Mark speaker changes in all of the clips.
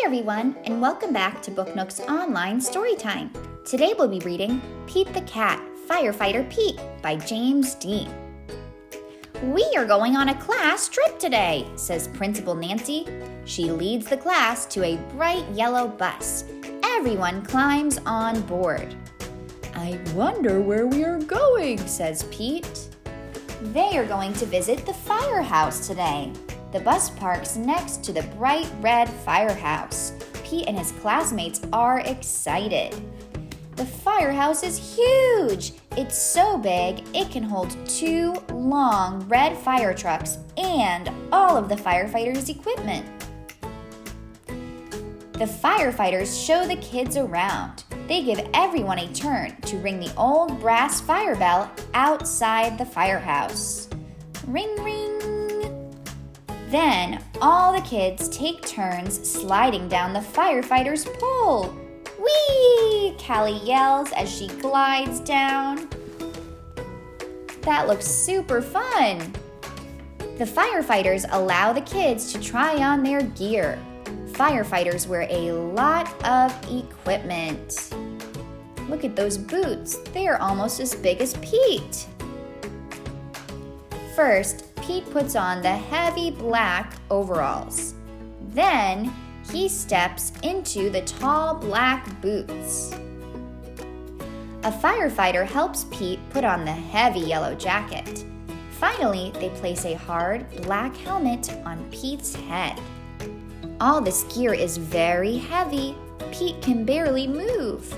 Speaker 1: Hi everyone, and welcome back to Book Nook's online storytime. Today we'll be reading Pete the Cat, Firefighter Pete by James Dean. We are going on a class trip today, says Principal Nancy. She leads the class to a bright yellow bus. Everyone climbs on board. I wonder where we are going, says Pete. They are going to visit the firehouse today. The bus parks next to the bright red firehouse. Pete and his classmates are excited. The firehouse is huge. It's so big it can hold 2 long red fire trucks and all of the firefighters' equipment. The firefighters show the kids around. They give everyone a turn to ring the old brass fire bell outside the firehouse. Ring, ring. Then all the kids take turns sliding down the firefighter's pole. Whee! Callie yells as she glides down. That looks super fun. The firefighters allow the kids to try on their gear. Firefighters wear a lot of equipment. Look at those boots. They are almost as big as Pete. First, Pete puts on the heavy black overalls. Then, he steps into the tall black boots. A firefighter helps Pete put on the heavy yellow jacket. Finally, they place a hard black helmet on Pete's head. All this gear is very heavy. Pete can barely move.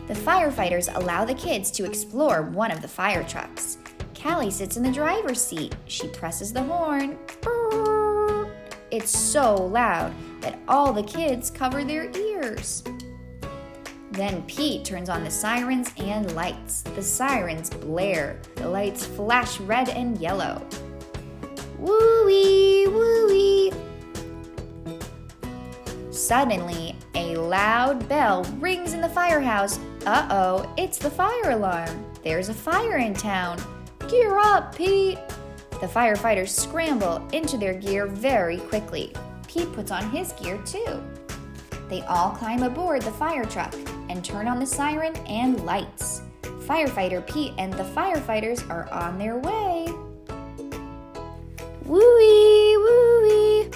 Speaker 1: The firefighters allow the kids to explore one of the fire trucks. Callie sits in the driver's seat. She presses the horn. Brrr. It's so loud that all the kids cover their ears. Then Pete turns on the sirens and lights. The sirens blare. The lights flash red and yellow. Woo-wee, woo-wee. Suddenly, a loud bell rings in the firehouse. Uh-oh, it's the fire alarm. There's a fire in town. Gear up, Pete! The firefighters scramble into their gear very quickly. Pete puts on his gear too. They all climb aboard the fire truck and turn on the siren and lights. Firefighter Pete and the firefighters are on their way. Woo-wee, woo-wee!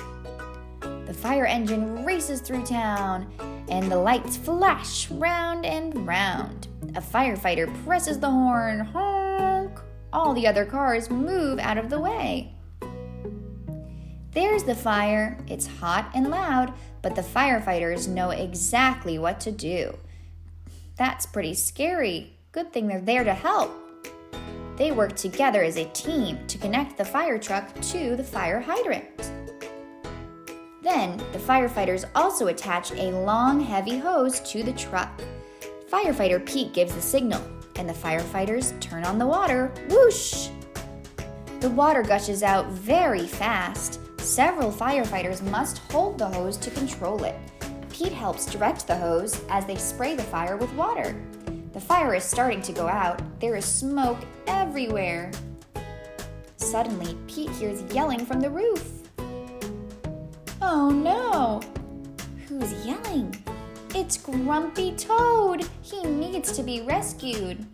Speaker 1: The fire engine races through town and the lights flash round and round. A firefighter presses the horn, honk! All the other cars move out of the way. There's the fire. It's hot and loud, but the firefighters know exactly what to do. That's pretty scary. Good thing they're there to help. They work together as a team to connect the fire truck to the fire hydrant. Then, the firefighters also attach a long, heavy hose to the truck. Firefighter Pete gives the signal, and the firefighters turn on the water. Whoosh! The water gushes out very fast. Several firefighters must hold the hose to control it. Pete helps direct the hose as they spray the fire with water. The fire is starting to go out. There is smoke everywhere. Suddenly, Pete hears yelling from the roof. Oh no! Who's yelling? It's Grumpy Toad! He needs to be rescued.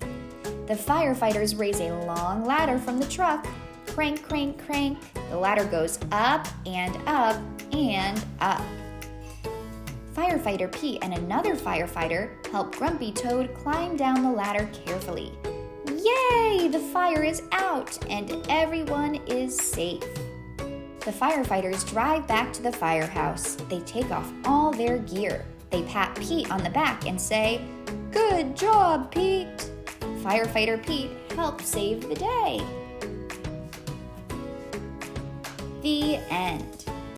Speaker 1: The firefighters raise a long ladder from the truck. Crank, crank, crank. The ladder goes up and up and up. Firefighter Pete and another firefighter help Grumpy Toad climb down the ladder carefully. Yay! The fire is out and everyone is safe. The firefighters drive back to the firehouse. They take off all their gear. They pat Pete on the back and say, "Good job, Pete!" Firefighter Pete helped save the day. The end.